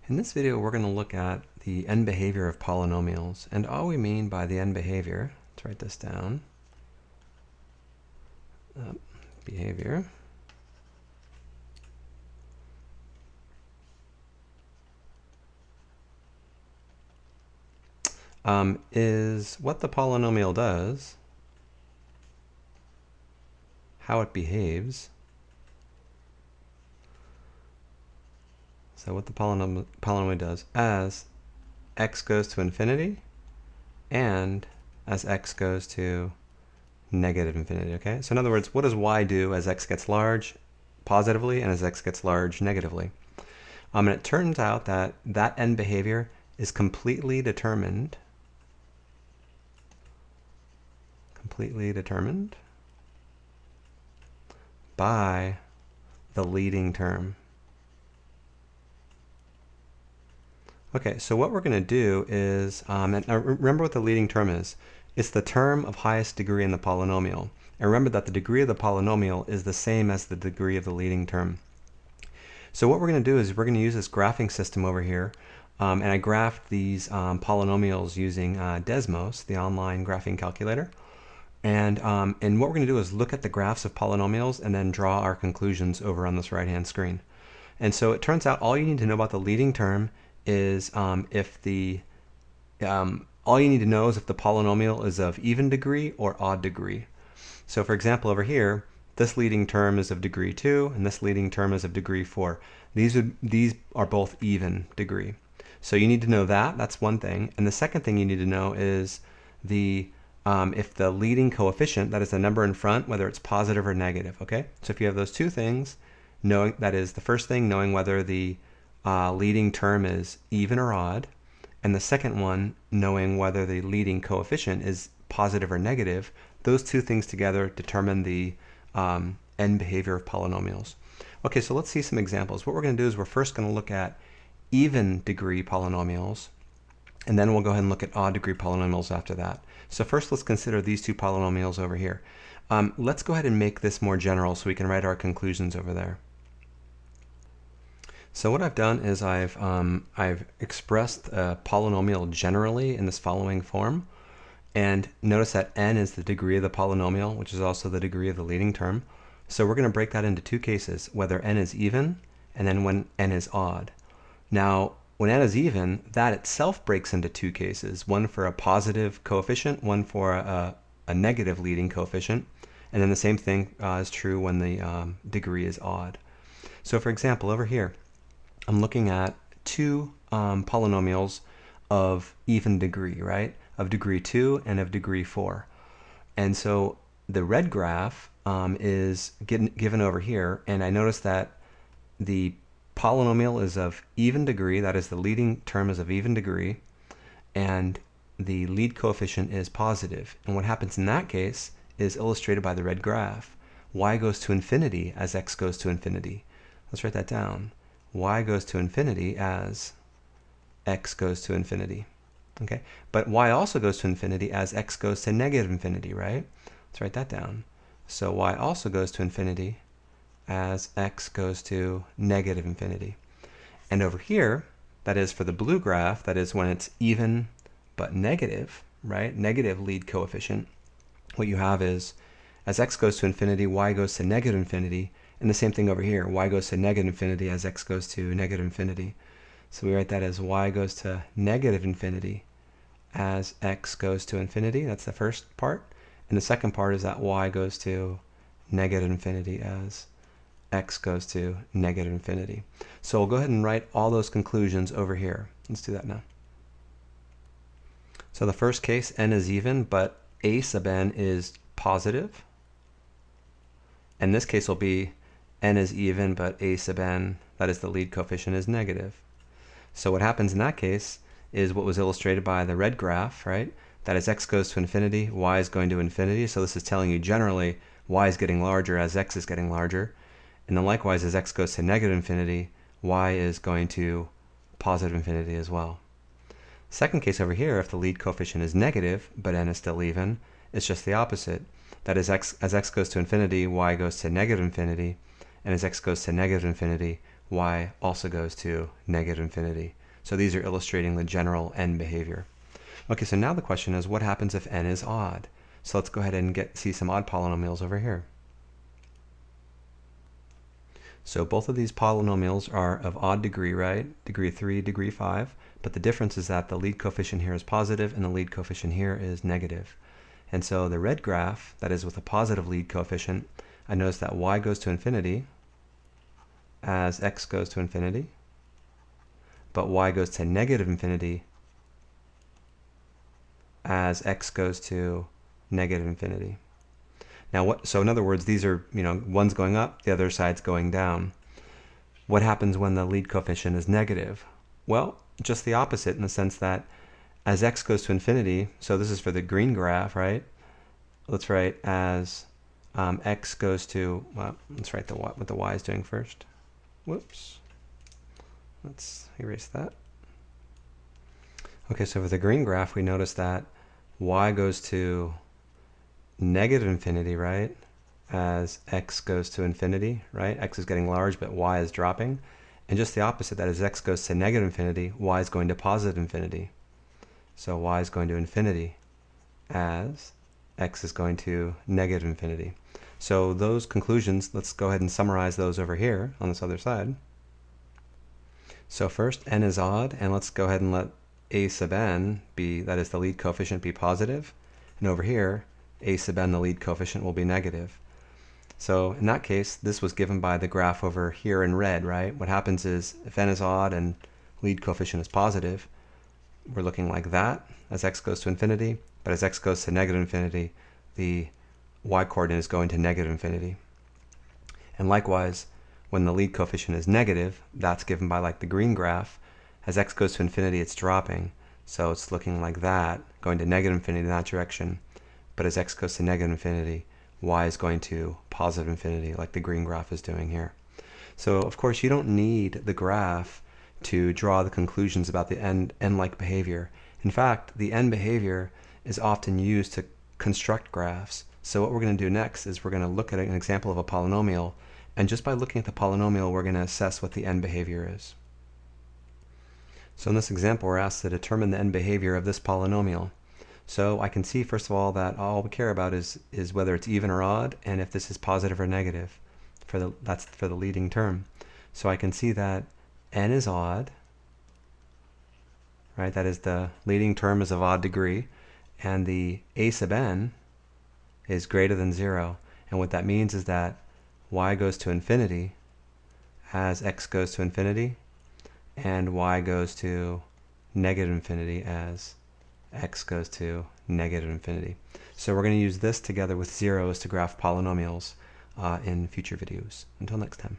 In this video, we're going to look at the end behavior of polynomials. And all we mean by the end behavior, let's write this down, behavior, is what the polynomial does, how it behaves. So what the polynomial does as x goes to infinity and as x goes to negative infinity, okay? So in other words, what does y do as x gets large positively and as x gets large negatively? And it turns out that that end behavior is completely determined by the leading term. Okay, so what we're going to do is, and remember what the leading term is. It's the term of highest degree in the polynomial. And remember that the degree of the polynomial is the same as the degree of the leading term. So what we're going to do is we're going to use this graphing system over here. And I graphed these polynomials using Desmos, the online graphing calculator. And what we're going to do is look at the graphs of polynomials and then draw our conclusions over on this right-hand screen. And so it turns out all you need to know about the leading term is all you need to know is if the polynomial is of even degree or odd degree. So for example, over here, this leading term is of degree 2 and this leading term is of degree 4. These are both even degree. So you need to know that. That's one thing. And the second thing you need to know is if the leading coefficient, that is the number in front, whether it's positive or negative. Okay? So if you have those two things, knowing that is the first thing, knowing whether the leading term is even or odd, and the second one, knowing whether the leading coefficient is positive or negative, those two things together determine the end behavior of polynomials. Okay, so let's see some examples. What we're going to do is we're first going to look at even degree polynomials, and then we'll go ahead and look at odd degree polynomials after that. So first let's consider these two polynomials over here. Let's go ahead and make this more general so we can write our conclusions over there. So what I've done is I've expressed a polynomial generally in this following form. And notice that n is the degree of the polynomial, which is also the degree of the leading term. So we're going to break that into two cases, whether n is even and then when n is odd. Now, when n is even, that itself breaks into two cases, one for a positive coefficient, one for a negative leading coefficient. And then the same thing is true when the degree is odd. So for example, over here, I'm looking at two polynomials of even degree, right? Of degree 2 and of degree 4. And so the red graph is given over here, and I notice that the polynomial is of even degree, that is the leading term is of even degree, and the lead coefficient is positive. And what happens in that case is illustrated by the red graph. Y goes to infinity as x goes to infinity. Let's write that down. Y goes to infinity as x goes to infinity. Okay, but y also goes to infinity as x goes to negative infinity, right? Let's write that down. So y also goes to infinity as x goes to negative infinity. And over here, that is for the blue graph, that is when it's even but negative, right? Negative lead coefficient. What you have is as x goes to infinity, y goes to negative infinity. And the same thing over here, y goes to negative infinity as x goes to negative infinity. So we write that as y goes to negative infinity as x goes to infinity. That's the first part. And the second part is that y goes to negative infinity as x goes to negative infinity. So we'll go ahead and write all those conclusions over here. Let's do that now. So the first case, n is even, but a sub n is positive. And this case will be n is even, but a sub n, that is the lead coefficient, is negative. So what happens in that case is what was illustrated by the red graph, right? That as x goes to infinity, y is going to infinity. So this is telling you generally y is getting larger as x is getting larger. And then likewise, as x goes to negative infinity, y is going to positive infinity as well. Second case over here, if the lead coefficient is negative, but n is still even, it's just the opposite. That is, as x goes to infinity, y goes to negative infinity. And as x goes to negative infinity, y also goes to negative infinity. So these are illustrating the general n behavior. Okay, so now the question is, what happens if n is odd? So let's go ahead and see some odd polynomials over here. So both of these polynomials are of odd degree, right? Degree 3, degree 5. But the difference is that the lead coefficient here is positive and the lead coefficient here is negative. And so the red graph, that is with a positive lead coefficient, I notice that y goes to infinity as x goes to infinity, but y goes to negative infinity as x goes to negative infinity. Now, so in other words, these are, one's going up, the other side's going down. What happens when the lead coefficient is negative? Well, just the opposite in the sense that as x goes to infinity, so this is for the green graph, right? Let's write as x goes to, well, let's write what the y is doing first. Whoops. Let's erase that. Okay, so for the green graph, we notice that y goes to negative infinity, right? As x goes to infinity, right? X is getting large, but y is dropping. And just the opposite, that as x goes to negative infinity, y is going to positive infinity. So y is going to infinity as x is going to negative infinity. So those conclusions, let's go ahead and summarize those over here on this other side. So first, n is odd, and let's go ahead and let a sub n be, that is the lead coefficient, be positive. And over here, a sub n, the lead coefficient, will be negative. So in that case, this was given by the graph over here in red, right? What happens is, if n is odd and lead coefficient is positive, we're looking like that as x goes to infinity, but as x goes to negative infinity, the y-coordinate is going to negative infinity. And likewise, when the lead coefficient is negative, that's given by like the green graph. As x goes to infinity, it's dropping. So it's looking like that, going to negative infinity in that direction. But as x goes to negative infinity, y is going to positive infinity, like the green graph is doing here. So of course, you don't need the graph to draw the conclusions about the n-like behavior. In fact, the n behavior is often used to construct graphs. So what we're going to do next is we're going to look at an example of a polynomial, and just by looking at the polynomial, we're going to assess what the n behavior is. So in this example, we're asked to determine the n behavior of this polynomial. So I can see, first of all, that all we care about is whether it's even or odd, and if this is positive or negative. That's for the leading term. So I can see that n is odd, right? That is, the leading term is of odd degree, and the a sub n is greater than 0. And what that means is that y goes to infinity as x goes to infinity, and y goes to negative infinity as x goes to negative infinity. So we're going to use this together with zeros to graph polynomials in future videos. Until next time.